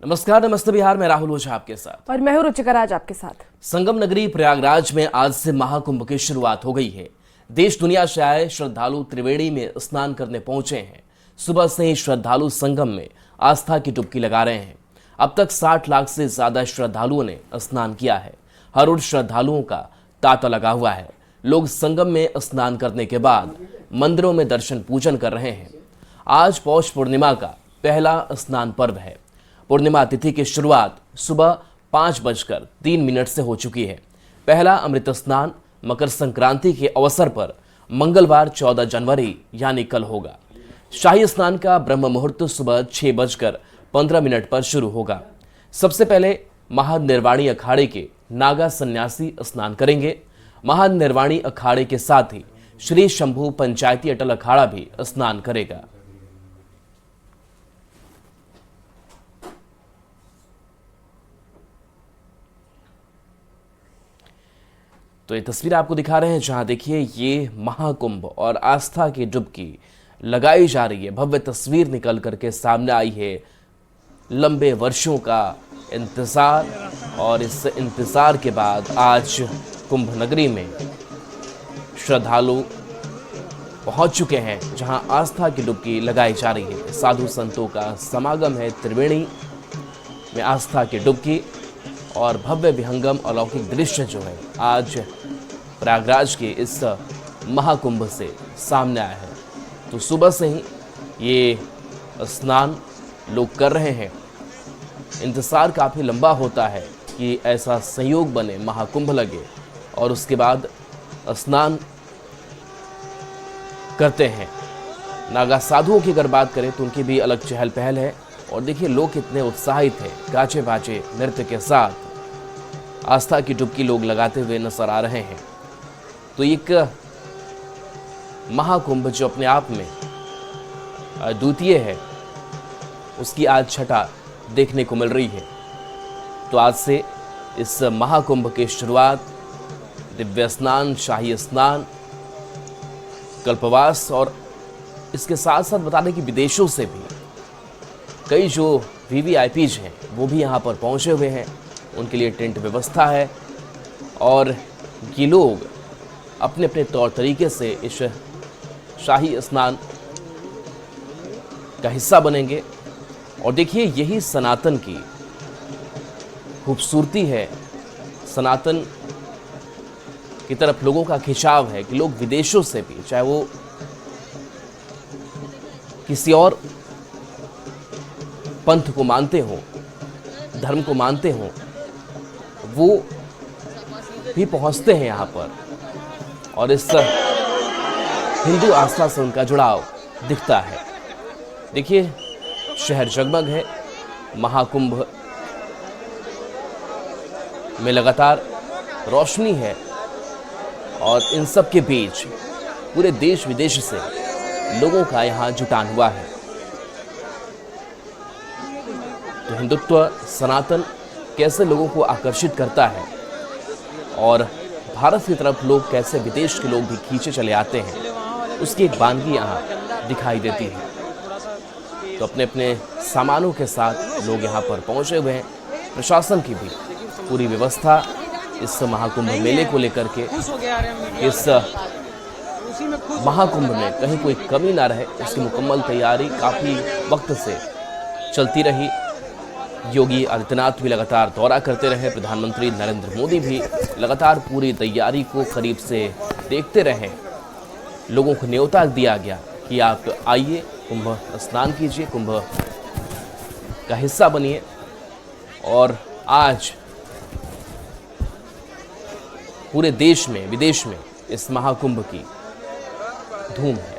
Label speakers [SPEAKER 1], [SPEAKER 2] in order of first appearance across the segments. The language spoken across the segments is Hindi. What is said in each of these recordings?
[SPEAKER 1] नमस्कार, नमस्ते बिहार में राहुल ओझा आपके साथ
[SPEAKER 2] और मैं हूं रुचिका राज आपके साथ।
[SPEAKER 1] संगम नगरी प्रयागराज में आज से महाकुंभ की शुरुआत हो गई है। देश दुनिया से आए श्रद्धालु त्रिवेणी में स्नान करने पहुंचे हैं। सुबह से ही श्रद्धालु संगम में आस्था की डुबकी लगा रहे हैं। अब तक 60 लाख से ज्यादा श्रद्धालुओं ने स्नान किया है। हर रोज श्रद्धालुओं का तांता लगा हुआ है। लोग संगम में स्नान करने के बाद मंदिरों में दर्शन पूजन कर रहे हैं। आज पौष पूर्णिमा का पहला स्नान पर्व है। पूर्णिमा तिथि की शुरुआत सुबह 5:03 से हो चुकी है। पहला अमृत स्नान मकर संक्रांति के अवसर पर मंगलवार 14 जनवरी यानी कल होगा। शाही स्नान का ब्रह्म मुहूर्त सुबह 6:15 पर शुरू होगा। सबसे पहले महानिर्वाणी अखाड़े के नागा सन्यासी स्नान करेंगे। महानिर्वाणी अखाड़े के साथ ही श्री शंभू पंचायती अटल अखाड़ा भी स्नान करेगा। तो ये तस्वीर आपको दिखा रहे हैं, जहां देखिए ये महाकुंभ और आस्था की डुबकी लगाई जा रही है। भव्य तस्वीर निकल करके सामने आई है। लंबे वर्षों का इंतजार और इस इंतजार के बाद आज कुंभ नगरी में श्रद्धालु पहुंच चुके हैं, जहां आस्था की डुबकी लगाई जा रही है। साधु संतों का समागम है। त्रिवेणी में आस्था की डुबकी और भव्य विहंगम अलौकिक दृश्य जो है आज प्रयागराज के इस महाकुंभ से सामने आया है। तो सुबह से ही ये स्नान लोग कर रहे हैं। इंतजार काफ़ी लंबा होता है कि ऐसा संयोग बने, महाकुंभ लगे और उसके बाद स्नान करते हैं। नागा साधुओं की अगर बात करें तो उनकी भी अलग चहल पहल है। और देखिए लोग कितने उत्साहित हैं, गाचे बाजे नृत्य के साथ आस्था की डुबकी लोग लगाते हुए नजर आ रहे हैं। तो एक महाकुंभ जो अपने आप में द्वितीय है, उसकी आज छठा देखने को मिल रही है। तो आज से इस महाकुंभ की शुरुआत दिव्य स्नान, शाही स्नान, कल्पवास और इसके साथ साथ बता दें कि विदेशों से भी कई जो वीवीआईपीज हैं वो भी यहाँ पर पहुँचे हुए हैं। उनके लिए टेंट व्यवस्था है और ये लोग अपने अपने तौर तरीके से इस शाही स्नान का हिस्सा बनेंगे। और देखिए यही सनातन की खूबसूरती है। सनातन की तरफ लोगों का खिंचाव है कि लोग विदेशों से भी, चाहे वो किसी और पंथ को मानते हो, धर्म को मानते हो, वो भी पहुंचते हैं यहाँ पर और इस हिंदू आस्था से उनका जुड़ाव दिखता है। देखिए शहर जगमग है। महाकुंभ में लगातार रोशनी है और इन सब के बीच पूरे देश विदेश से लोगों का यहाँ जुटान हुआ है। तो हिंदुत्व, सनातन कैसे लोगों को आकर्षित करता है और भारत की तरफ लोग कैसे विदेश के लोग भी खींचे चले आते हैं, उसकी एक बानगी यहाँ दिखाई देती है। तो अपने अपने सामानों के साथ लोग यहाँ पर पहुँचे हुए हैं। प्रशासन की भी पूरी व्यवस्था इस महाकुंभ मेले को लेकर के, इस महाकुंभ में कहीं कोई कमी ना रहे, उसकी मुकम्मल तैयारी काफ़ी वक्त से चलती रही। योगी आदित्यनाथ भी लगातार दौरा करते रहे। प्रधानमंत्री नरेंद्र मोदी भी लगातार पूरी तैयारी को करीब से देखते रहे। लोगों को न्योता दिया गया कि आप आइए, कुंभ स्नान कीजिए, कुंभ का हिस्सा बनिए। और आज पूरे देश में, विदेश में इस महाकुंभ की धूम है।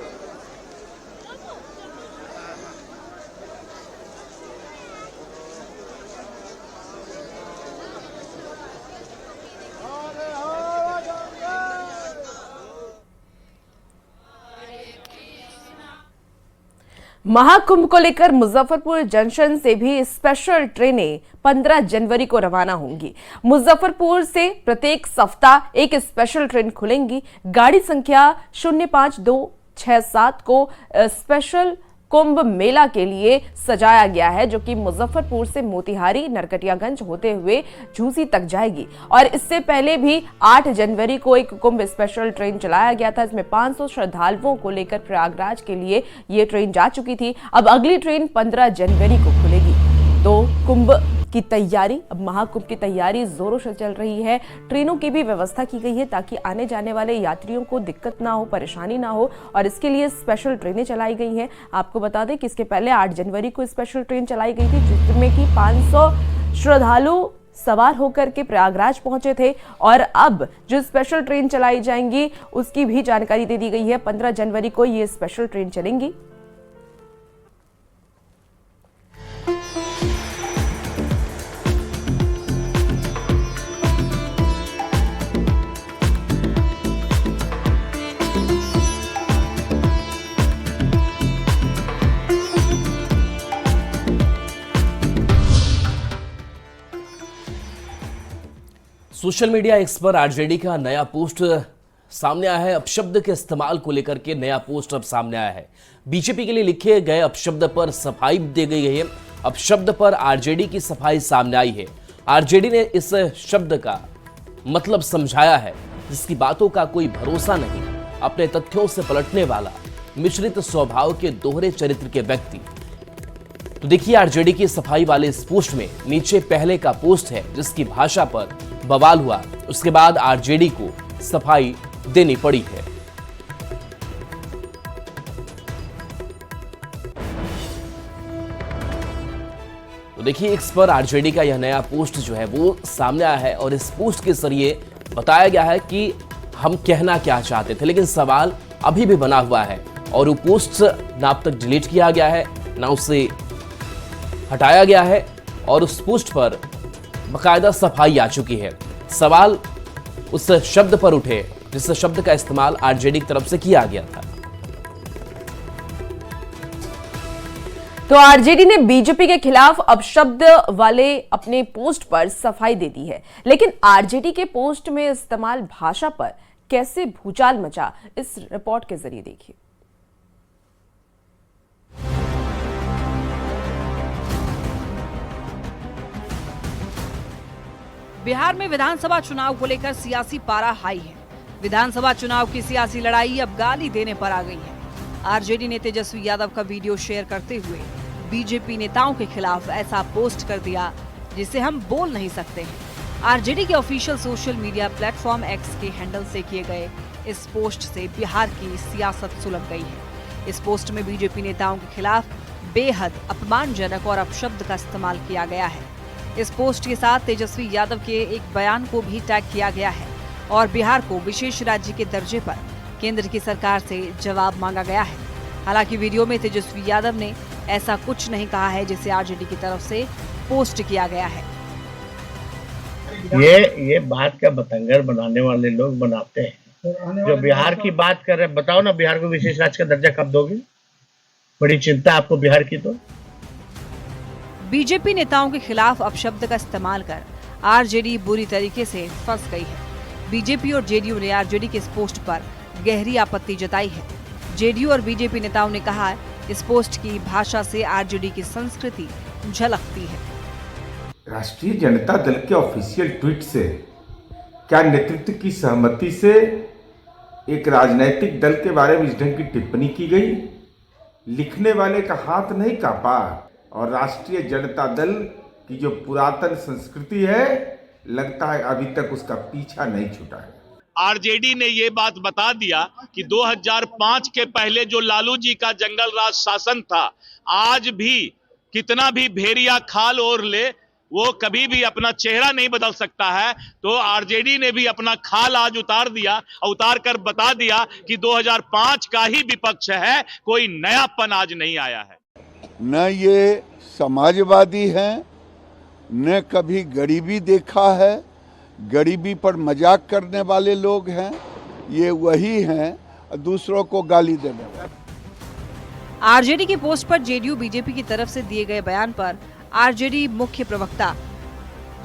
[SPEAKER 2] महाकुंभ को लेकर मुजफ्फरपुर जंक्शन से भी स्पेशल ट्रेनें 15 जनवरी को रवाना होंगी। मुजफ्फरपुर से प्रत्येक सप्ताह एक स्पेशल ट्रेन खुलेंगी। गाड़ी संख्या 05267 को स्पेशल कुंभ मेला के लिए सजाया गया है, जो कि मुजफ्फरपुर से मोतिहारी नरकटियागंज होते हुए झूसी तक जाएगी। और इससे पहले भी 8 जनवरी को एक कुंभ स्पेशल ट्रेन चलाया गया था। इसमें 500 श्रद्धालुओं को लेकर प्रयागराज के लिए ये ट्रेन जा चुकी थी। अब अगली ट्रेन 15 जनवरी को खुलेगी। तो कुंभ की तैयारी, अब महाकुंभ की तैयारी जोरों से चल रही है। ट्रेनों की भी व्यवस्था की गई है ताकि आने जाने वाले यात्रियों को दिक्कत ना हो, परेशानी ना हो, और इसके लिए स्पेशल ट्रेनें चलाई गई हैं। आपको बता दें कि इसके पहले 8 जनवरी को स्पेशल ट्रेन चलाई गई थी, जिसमें कि 500 श्रद्धालु सवार होकर के प्रयागराज पहुंचे थे। और अब जो स्पेशल ट्रेन चलाई जाएंगी उसकी भी जानकारी दे दी गई है। 15 जनवरी को ये स्पेशल ट्रेन चलेंगी।
[SPEAKER 1] सोशल मीडिया एक्स पर आरजेडी का नया पोस्ट सामने आया है। अपशब्द के इस्तेमाल को लेकर के नया पोस्ट अब सामने आया है। बीजेपी के लिए लिखे गए अपशब्द पर सफाई दे गई है। अपशब्द पर आरजेडी की सफाई सामने आई है। आरजेडी ने इस शब्द का मतलब समझाया है, जिसकी बातों का कोई भरोसा नहीं, अपने तथ्यों से पलटने वाला, मिश्रित स्वभाव के दोहरे चरित्र के व्यक्ति। तो देखिए आरजेडी की सफाई वाले इस पोस्ट में नीचे पहले का पोस्ट है जिसकी भाषा पर बवाल हुआ, उसके बाद आरजेडी को सफाई देनी पड़ी है। तो देखिए इस पर आरजेडी का यह नया पोस्ट जो है वो सामने आया है और इस पोस्ट के जरिए बताया गया है कि हम कहना क्या चाहते थे, लेकिन सवाल अभी भी बना हुआ है और वो पोस्ट ना अब तक डिलीट किया गया है, ना उसे हटाया गया है और उस पोस्ट पर बाकायदा सफाई आ चुकी है। सवाल उस शब्द पर उठे जिस शब्द का इस्तेमाल आरजेडी की तरफ से किया गया था।
[SPEAKER 2] तो आरजेडी ने बीजेपी के खिलाफ अपशब्द वाले अपने पोस्ट पर सफाई दे दी है, लेकिन आरजेडी के पोस्ट में इस्तेमाल भाषा पर कैसे भूचाल मचा, इस रिपोर्ट के जरिए देखिए।
[SPEAKER 3] बिहार में विधानसभा चुनाव को लेकर सियासी पारा हाई है। विधानसभा चुनाव की सियासी लड़ाई अब गाली देने पर आ गई है। आरजेडी ने तेजस्वी यादव का वीडियो शेयर करते हुए बीजेपी नेताओं के खिलाफ ऐसा पोस्ट कर दिया जिसे हम बोल नहीं सकते हैं। आरजेडी के official social media platform x के हैंडल से किए गए इस पोस्ट से बिहार की सियासत सुलग गई है। इस पोस्ट में बीजेपी नेताओं के खिलाफ बेहद अपमानजनक और अपशब्द का इस्तेमाल किया गया है। इस पोस्ट के साथ तेजस्वी यादव के एक बयान को भी टैग किया गया है और बिहार को विशेष राज्य के दर्जे पर केंद्र की सरकार से जवाब मांगा गया है। हालांकि वीडियो में तेजस्वी यादव ने ऐसा कुछ नहीं कहा है जिसे आरजेडी की तरफ से पोस्ट किया गया है।
[SPEAKER 4] ये बात का बतंगड़ बनाने वाले लोग बनाते हैं। जो बिहार की बात कर रहे हैं, बताओ ना बिहार को विशेष राज्य का दर्जा कब दोगे? बड़ी चिंता आपको बिहार की। तो
[SPEAKER 3] बीजेपी नेताओं के खिलाफ अपशब्द का इस्तेमाल कर आरजेडी बुरी तरीके से फंस गई है। बीजेपी और जेडीयू ने आरजेडी के इस पोस्ट पर गहरी आपत्ति जताई है। जेडीयू और बीजेपी नेताओं ने कहा इस पोस्ट की भाषा से आरजेडी की संस्कृति झलकती है।
[SPEAKER 5] राष्ट्रीय जनता दल के ऑफिशियल ट्वीट से क्या नेतृत्व की सहमति से एक राजनीतिक दल के बारे में इस ढंग की टिप्पणी की गई? लिखने वाले का हाथ नहीं कांपा और राष्ट्रीय जनता दल की जो पुरातन संस्कृति है, लगता है अभी तक उसका पीछा नहीं छूटा है।
[SPEAKER 6] आरजेडी ने ये बात बता दिया कि 2005 के पहले जो लालू जी का जंगल राज शासन था, आज भी कितना भी भेड़िया खाल ओढ़ ले वो कभी भी अपना चेहरा नहीं बदल सकता है। तो आरजेडी ने भी अपना खाल आज उतार दिया, उतार कर बता दिया कि 2005 का ही विपक्ष है, कोई नयापन आज नहीं आया है।
[SPEAKER 7] न ये समाजवादी हैं, न कभी गरीबी देखा है, गरीबी पर मजाक करने वाले लोग हैं। ये वही हैं दूसरों को गाली देने वाले।
[SPEAKER 3] आरजेडी की पोस्ट पर जेडीयू बीजेपी की तरफ से दिए गए बयान पर आरजेडी मुख्य प्रवक्ता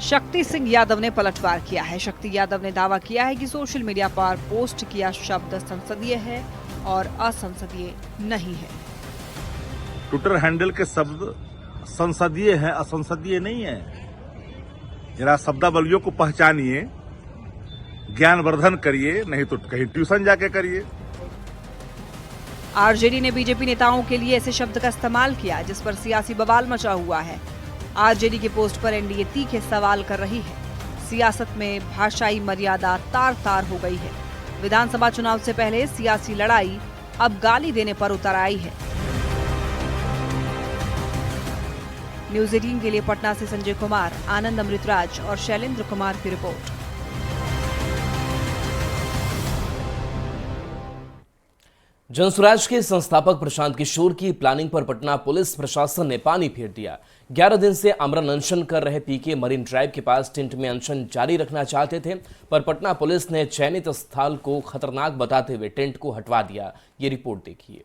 [SPEAKER 3] शक्ति सिंह यादव ने पलटवार किया है। शक्ति यादव ने दावा किया है कि सोशल मीडिया पर पोस्ट किया शब्द संसदीय है और असंसदीय नहीं है।
[SPEAKER 8] ट्विटर हैंडल के शब्द संसदीय हैं, असंसदीय नहीं है। जरा शब्दावलियों को पहचानिए, ज्ञानवर्धन करिए, नहीं तो कहीं ट्यूशन जाके करिए।
[SPEAKER 3] आरजेडी ने बीजेपी नेताओं के लिए ऐसे शब्द का इस्तेमाल किया जिस पर सियासी बवाल मचा हुआ है। आरजेडी की पोस्ट पर एनडीए तीखे सवाल कर रही है। सियासत में भाषाई मर्यादा तार तार हो गई है। विधानसभा चुनाव से पहले सियासी लड़ाई अब गाली देने पर उतर आई है। न्यूज 18 के लिए पटना से संजय कुमार, आनंद अमृतराज और शैलेंद्र कुमार की रिपोर्ट।
[SPEAKER 1] जनसुराज के संस्थापक प्रशांत किशोर की प्लानिंग पर पटना पुलिस प्रशासन ने पानी फेर दिया। 11 दिन से आमरण अनशन कर रहे पीके मरीन ड्राइव के पास टेंट में अनशन जारी रखना चाहते थे, पर पटना पुलिस ने चयनित स्थल को खतरनाक बताते हुए टेंट को हटवा दिया। ये रिपोर्ट देखिए।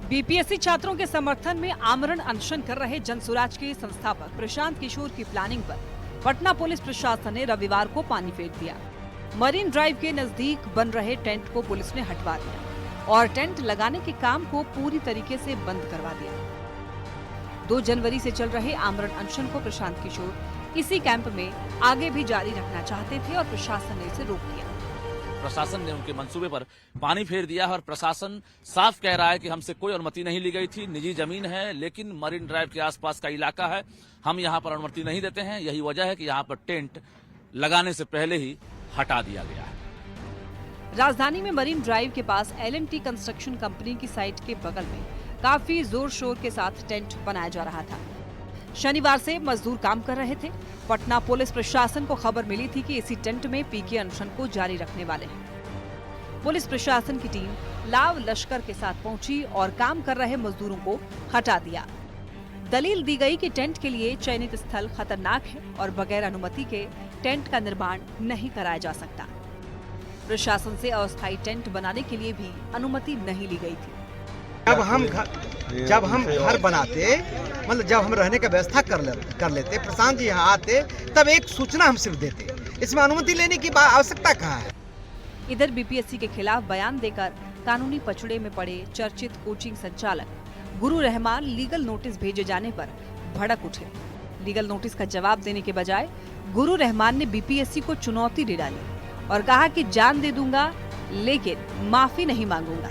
[SPEAKER 3] बीपीएससी छात्रों के समर्थन में आमरण अनशन कर रहे जनसुराज के संस्थापक प्रशांत किशोर की प्लानिंग पर पटना पुलिस प्रशासन ने रविवार को पानी फेर दिया। मरीन ड्राइव के नजदीक बन रहे टेंट को पुलिस ने हटवा दिया और टेंट लगाने के काम को पूरी तरीके से बंद करवा दिया। 2 जनवरी से चल रहे आमरण अनशन को प्रशांत किशोर इसी कैंप में आगे भी जारी रखना चाहते थे और प्रशासन ने इसे रोक दिया।
[SPEAKER 9] प्रशासन ने उनके मंसूबे पर पानी फेर दिया और प्रशासन साफ कह रहा है कि हमसे कोई अनुमति नहीं ली गई थी। निजी जमीन है, लेकिन मरीन ड्राइव के आसपास का इलाका है, हम यहां पर अनुमति नहीं देते हैं। यही वजह है कि यहां पर टेंट लगाने से पहले ही हटा दिया गया है।
[SPEAKER 3] राजधानी में मरीन ड्राइव के पास L&T कंस्ट्रक्शन कंपनी की साइट के बगल में काफी जोर शोर के साथ टेंट बनाया जा रहा था। शनिवार से मजदूर काम कर रहे थे। पटना पुलिस प्रशासन को खबर मिली थी कि इसी टेंट में पीके अनशन को जारी रखने वाले हैं। पुलिस प्रशासन की टीम लाव लश्कर के साथ पहुंची और काम कर रहे मजदूरों को हटा दिया। दलील दी गई कि टेंट के लिए चयनित स्थल खतरनाक है और बगैर अनुमति के टेंट का निर्माण नहीं कराया जा सकता। प्रशासन से अस्थायी टेंट बनाने के लिए भी अनुमति नहीं ली गई थी।
[SPEAKER 10] जब हम घर बनाते, मतलब जब हम रहने का व्यवस्था कर लेते, प्रशांत जी यहाँ आते, तब एक सूचना हम सिर्फ देते। इसमें अनुमति लेने की आवश्यकता कहाँ है?
[SPEAKER 3] इधर बीपीएससी के खिलाफ बयान देकर कानूनी पचड़े में पड़े चर्चित कोचिंग संचालक गुरु रहमान लीगल नोटिस भेजे जाने पर भड़क उठे। लीगल नोटिस का जवाब देने के बजाय गुरु रहमान ने बीपीएससी को चुनौती दे डाली और कहा कि जान दे दूंगा लेकिन माफी नहीं मांगूंगा।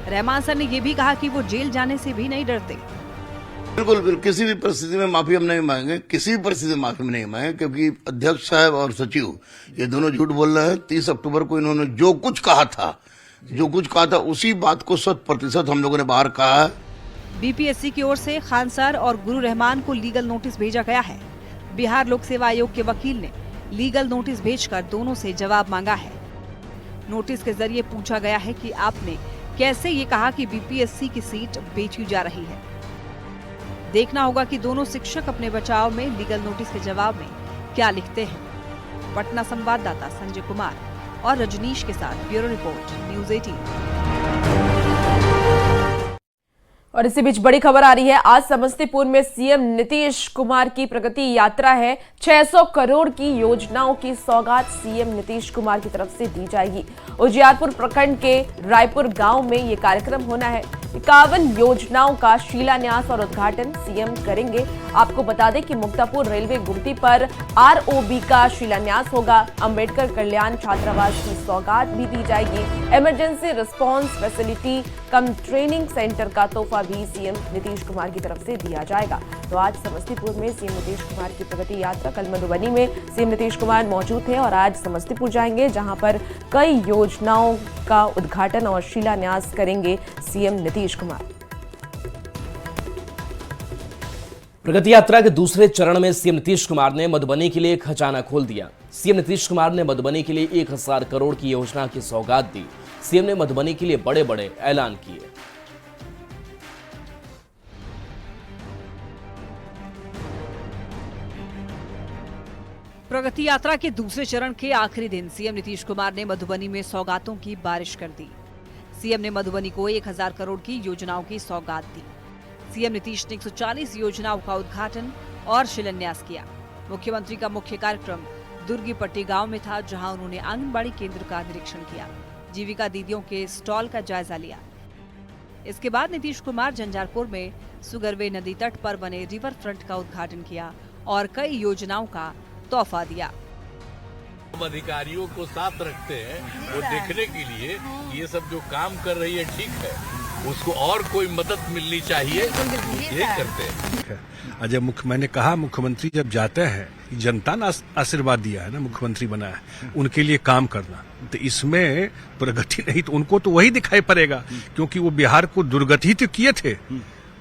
[SPEAKER 3] रहमान सर ने यह भी कहा कि वो जेल जाने से भी नहीं डरते।
[SPEAKER 11] बिल्कुल, किसी भी परिस्थिति में माफी हम नहीं मांगेंगे, किसी भी परिस्थिति में माफी नहीं मांगेंगे, क्योंकि अध्यक्ष साहब और सचिव ये दोनों झूठ बोल रहे हैं। 30 अक्टूबर को इन्होंने जो कुछ कहा था उसी बात को 100% हम लोगों ने बाहर कहा है।
[SPEAKER 3] बीपीएससी की ओर से खान सर और गुरु रहमान को लीगल नोटिस भेजा गया है। बिहार लोक सेवा आयोग के वकील ने लीगल नोटिस भेजकर दोनों से जवाब मांगा है। नोटिस के जरिए पूछा गया है कि आपने कैसे ये कहा कि बीपीएससी की सीट बेची जा रही है। देखना होगा कि दोनों शिक्षक अपने बचाव में लीगल नोटिस के जवाब में क्या लिखते हैं। पटना संवाददाता संजय कुमार और रजनीश के साथ ब्यूरो रिपोर्ट, न्यूज 18।
[SPEAKER 2] और इसी बीच बड़ी खबर आ रही है। आज समस्तीपुर में सीएम नीतीश कुमार की प्रगति यात्रा है। 600 करोड़ की योजनाओं की सौगात सीएम नीतीश कुमार की तरफ से दी जाएगी। उजियारपुर प्रखंड के रायपुर गांव में ये कार्यक्रम होना है। 51 योजनाओं का शिलान्यास और उद्घाटन सीएम करेंगे। आपको बता दें कि मुक्तापुर रेलवे गुमटी पर ROB का शिलान्यास होगा। अंबेडकर कल्याण छात्रावास की सौगात भी दी जाएगी। इमरजेंसी रिस्पांस फैसिलिटी कम ट्रेनिंग सेंटर का तोहफा भी सीएम नीतीश कुमार की तरफ से दिया जाएगा। तो आज समस्तीपुर में सीएम नीतीश कुमार की प्रगति यात्रा, कल मधुबनी में सीएम नीतीश कुमार मौजूद थे और आज समस्तीपुर जाएंगे, जहां पर कई योजनाओं का उद्घाटन और शिलान्यास करेंगे सीएम नीतीश कुमार।
[SPEAKER 1] प्रगति यात्रा के दूसरे चरण में सीएम नीतीश कुमार ने मधुबनी के लिए एक खजाना खोल दिया। सीएम नीतीश कुमार ने मधुबनी के लिए 1000 करोड़ की योजना की सौगात दी। सीएम ने मधुबनी के लिए बड़े बड़े ऐलान किए।
[SPEAKER 3] प्रगति यात्रा के दूसरे चरण के आखिरी दिन सीएम नीतीश कुमार ने मधुबनी में सौगातों की बारिश कर दी। सीएम ने मधुबनी को 1000 करोड़ की योजनाओं की सौगात दी। सीएम नीतीश ने 140 योजनाओं का उद्घाटन और शिलान्यास किया। मुख्यमंत्री का मुख्य कार्यक्रम दुर्गीपट्टी गांव में था, जहां उन्होंने आंगनबाड़ी केंद्र का निरीक्षण किया, जीविका दीदियों के स्टॉल का जायजा लिया। इसके बाद नीतीश कुमार झंझारपुर में सुगरवे नदी तट पर बने रिवर फ्रंट का उद्घाटन किया और कई योजनाओं का तोहफा दिया।
[SPEAKER 12] अधिकारियों को साथ रखते हैं वो देखने के लिए ये सब जो काम कर रही है ठीक है, उसको और कोई मदद मिलनी चाहिए, ये करते हैं।
[SPEAKER 13] जब मैंने कहा मुख्यमंत्री जब जाते हैं, जनता ने आशीर्वाद दिया है ना, मुख्यमंत्री बना है, उनके लिए काम करना, तो इसमें प्रगति नहीं तो उनको तो वही दिखाई पड़ेगा, क्योंकि वो बिहार को दुर्गति तो किए थे।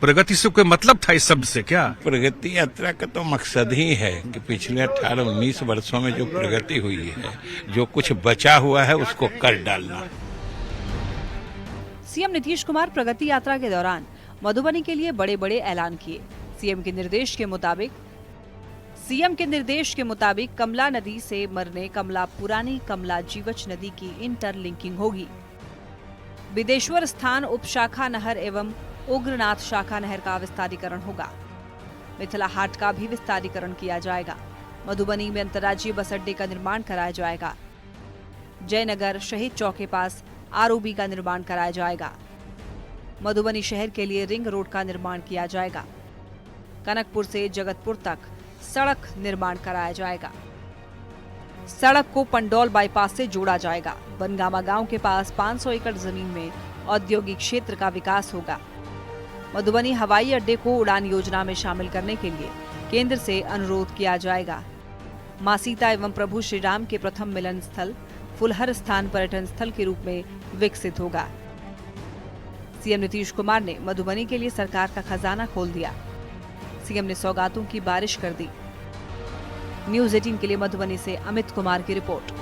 [SPEAKER 13] प्रगति से कोई मतलब था इस शब्द से क्या?
[SPEAKER 12] प्रगति यात्रा का तो मकसद ही है कि पिछले 18-19 वर्षों में जो प्रगति हुई है, जो कुछ बचा हुआ है उसको कर डालना।
[SPEAKER 3] सीएम नीतीश कुमार प्रगति यात्रा के दौरान मधुबनी के लिए बड़े बड़े ऐलान किए। सीएम के निर्देश के मुताबिक कमला नदी से मरने कमला पुरानी कमला जीवच नदी की इंटरलिंकिंग होगी। बिदेश्वर स्थान उप शाखा नहर एवं उग्रनाथ शाखा नहर का विस्तारीकरण होगा। मिथिला हाट का भी विस्तारीकरण किया जाएगा। मधुबनी में अंतर्राज्यीय बस अड्डे का निर्माण कराया जाएगा। जयनगर शहीद चौक के पास आरओबी का निर्माण कराया जाएगा। मधुबनी शहर के लिए रिंग रोड का निर्माण किया जाएगा। कनकपुर से जगतपुर तक सड़क निर्माण कराया जाएगा। सड़क को पंडौल बाईपास से जोड़ा जाएगा। बनगामा गांव के पास 500 एकड़ जमीन में औद्योगिक क्षेत्र का विकास होगा। मधुबनी हवाई अड्डे को उड़ान योजना में शामिल करने के लिए केंद्र से अनुरोध किया जाएगा। मां सीता एवं प्रभु श्री राम के प्रथम मिलन स्थल फुलहर स्थान पर्यटन स्थल के रूप में विकसित होगा। सीएम नीतीश कुमार ने मधुबनी के लिए सरकार का खजाना खोल दिया। सीएम ने सौगातों की बारिश कर दी। न्यूज़ 18 के लिए मधुबनी से अमित कुमार की रिपोर्ट।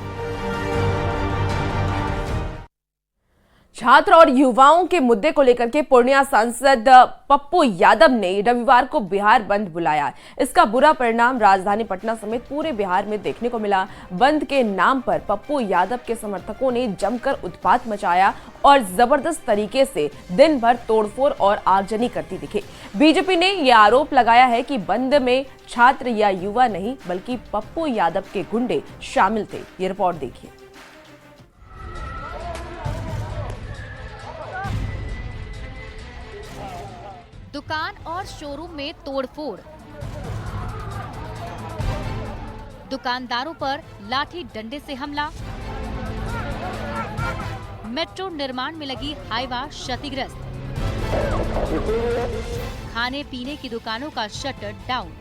[SPEAKER 2] छात्र और युवाओं के मुद्दे को लेकर के पूर्णिया सांसद पप्पू यादव ने रविवार को बिहार बंद बुलाया। इसका बुरा परिणाम राजधानी पटना समेत पूरे बिहार में देखने को मिला। बंद के नाम पर पप्पू यादव के समर्थकों ने जमकर उत्पात मचाया और जबरदस्त तरीके से दिन भर तोड़फोड़ और आगजनी करती दिखे। बीजेपी ने यह आरोप लगाया है कि बंद में छात्र या युवा नहीं बल्कि पप्पू यादव के गुंडे शामिल थे। ये रिपोर्ट देखिए।
[SPEAKER 14] दुकान और शोरूम में तोड़फोड़, दुकानदारों पर लाठी डंडे से हमला, मेट्रो निर्माण में लगी हाईवा क्षतिग्रस्त, खाने पीने की दुकानों का शटर डाउन।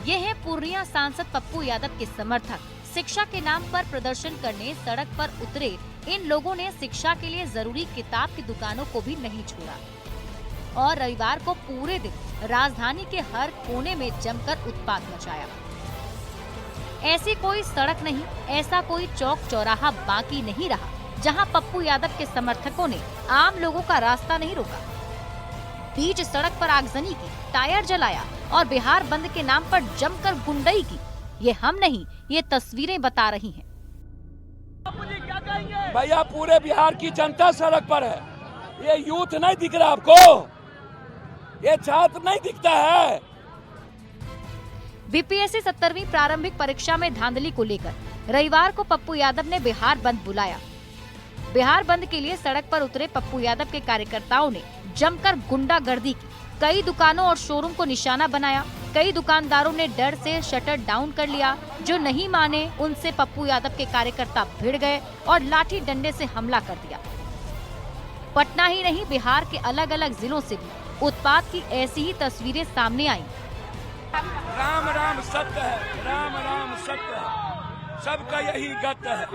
[SPEAKER 14] ये है पूर्णिया सांसद पप्पू यादव के समर्थक। शिक्षा के नाम पर प्रदर्शन करने सड़क पर उतरे इन लोगों ने शिक्षा के लिए जरूरी किताब की दुकानों को भी नहीं छोड़ा और रविवार को पूरे दिन राजधानी के हर कोने में जमकर उत्पात मचाया। ऐसी कोई सड़क नहीं, ऐसा कोई चौक चौराहा बाकी नहीं रहा जहां पप्पू यादव के समर्थकों ने आम लोगों का रास्ता नहीं रोका। बीच सड़क पर आगजनी की, टायर जलाया और बिहार बंद के नाम पर जमकर गुंडई की। ये हम नहीं, ये तस्वीरें बता रही हैं।
[SPEAKER 15] भैया पूरे बिहार की जनता सड़क पर है। ये यूथ नहीं दिख रहा आपको? ये छात्र नहीं दिखता है?
[SPEAKER 14] बीपीएससी 17वीं प्रारंभिक परीक्षा में धांधली को लेकर रविवार को पप्पू यादव ने बिहार बंद बुलाया। बिहार बंद के लिए सड़क पर उतरे पप्पू यादव के कार्यकर्ताओं ने जमकर गुंडागर्दी की। कई दुकानों और शोरूम को निशाना बनाया। कई दुकानदारों ने डर से शटर डाउन कर लिया। जो नहीं माने उनसे पप्पू यादव के कार्यकर्ता भिड़ गए और लाठी डंडे से हमला कर दिया। पटना ही नहीं, बिहार के अलग अलग जिलों से भी उत्पात की ऐसी ही तस्वीरें सामने आई।
[SPEAKER 15] राम राम सत्य है, राम राम सत्य है, सबका यही गत है।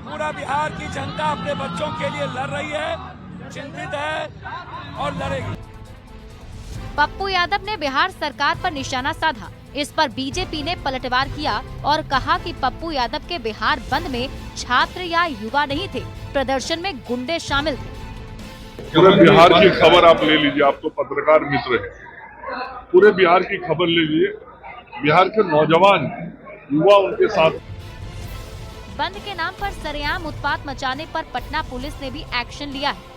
[SPEAKER 15] पूरा बिहार की जनता अपने बच्चों के लिए लड़ रही है, चिंतित है और लड़ेगी।
[SPEAKER 14] पप्पू यादव ने बिहार सरकार पर निशाना साधा। इस पर बीजेपी ने पलटवार किया और कहा कि पप्पू यादव के बिहार बंद में छात्र या युवा नहीं थे, प्रदर्शन में गुंडे शामिल थे।
[SPEAKER 16] पूरे बिहार की खबर आप ले लीजिए, आप तो पत्रकार मित्र हैं। पूरे बिहार की खबर ले लीजिए, बिहार के नौजवान युवा उनके साथ।
[SPEAKER 14] बंद के नाम पर सरेआम उत्पात मचाने पर पटना पुलिस ने भी एक्शन लिया है।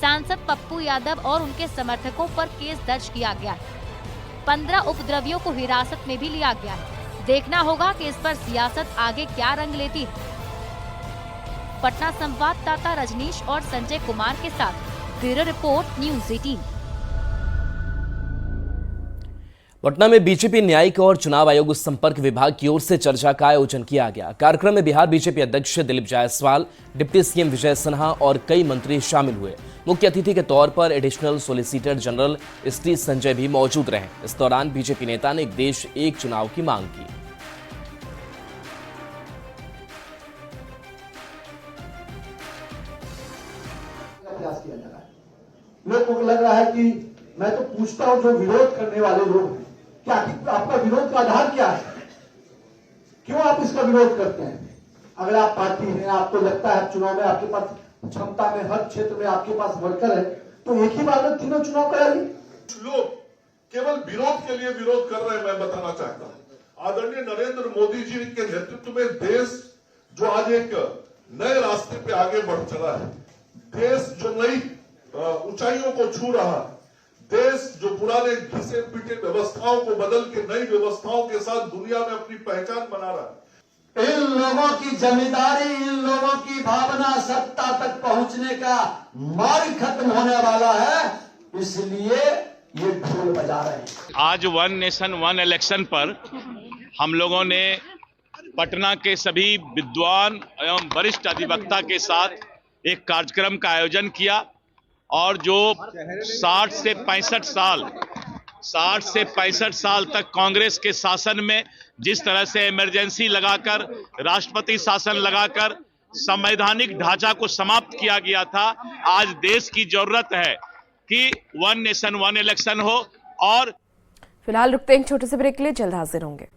[SPEAKER 14] सांसद पप्पू यादव और उनके समर्थकों पर केस दर्ज किया गया है। 15 उपद्रवियों को हिरासत में भी लिया गया है। देखना होगा कि इस पर सियासत आगे क्या रंग लेती है। पटना संवाददाता रजनीश और संजय कुमार के साथ ब्यूरो रिपोर्ट न्यूज़ 18।
[SPEAKER 1] पटना में बीजेपी न्यायिक और चुनाव आयोग संपर्क विभाग की ओर से चर्चा का आयोजन किया गया। कार्यक्रम में बिहार बीजेपी अध्यक्ष दिलीप जायसवाल, डिप्टी सीएम विजय सिन्हा और कई मंत्री शामिल हुए। मुख्य अतिथि के तौर पर additional solicitor general ST Sanjay भी मौजूद रहे। इस दौरान बीजेपी नेता ने एक देश एक चुनाव की मांग की।
[SPEAKER 17] प्रयास किया जा रहा है। लोगों को लग रहा है कि मैं तो पूछता हूं जो विरोध करने वाले लोग हैं, क्या आपका विरोध का आधार क्या है? क्यों आप इसका विरोध करते हैं? अगर आप पार्टी हैं, आपको लगता है चुनाव में आपके पास क्षमता में हर क्षेत्र में आपके पास वर्कर है, तो एक ही बार में तीनों चुनाव कराइए।
[SPEAKER 16] लोग केवल विरोध के लिए विरोध कर रहे हैं। मैं बताना चाहता हूं, आदरणीय नरेंद्र मोदी जी के नेतृत्व में देश जो आज एक नए रास्ते पे आगे बढ़ चला है, देश जो नई ऊंचाइयों को छू रहा है, देश जो पुराने घिसे पीटे व्यवस्थाओं को बदल के नई व्यवस्थाओं के साथ दुनिया में अपनी पहचान बना रहा है।
[SPEAKER 17] इन लोगों की जमींदारी, इन लोगों की भावना सत्ता तक पहुंचने का मार्ग खत्म होने वाला है, इसलिए ये ढोल बजा रहे हैं।
[SPEAKER 6] आज वन नेशन वन इलेक्शन पर हम लोगों ने पटना के सभी विद्वान एवं वरिष्ठ अधिवक्ता के साथ एक कार्यक्रम का आयोजन किया और जो 60 से 65 साल तक कांग्रेस के शासन में जिस तरह से इमरजेंसी लगाकर, राष्ट्रपति शासन लगाकर संवैधानिक ढांचा को समाप्त किया गया था, आज देश की जरूरत है कि वन नेशन वन इलेक्शन हो। और
[SPEAKER 2] फिलहाल रुकते हैं एक छोटे से ब्रेक के लिए, जल्द हाजिर होंगे।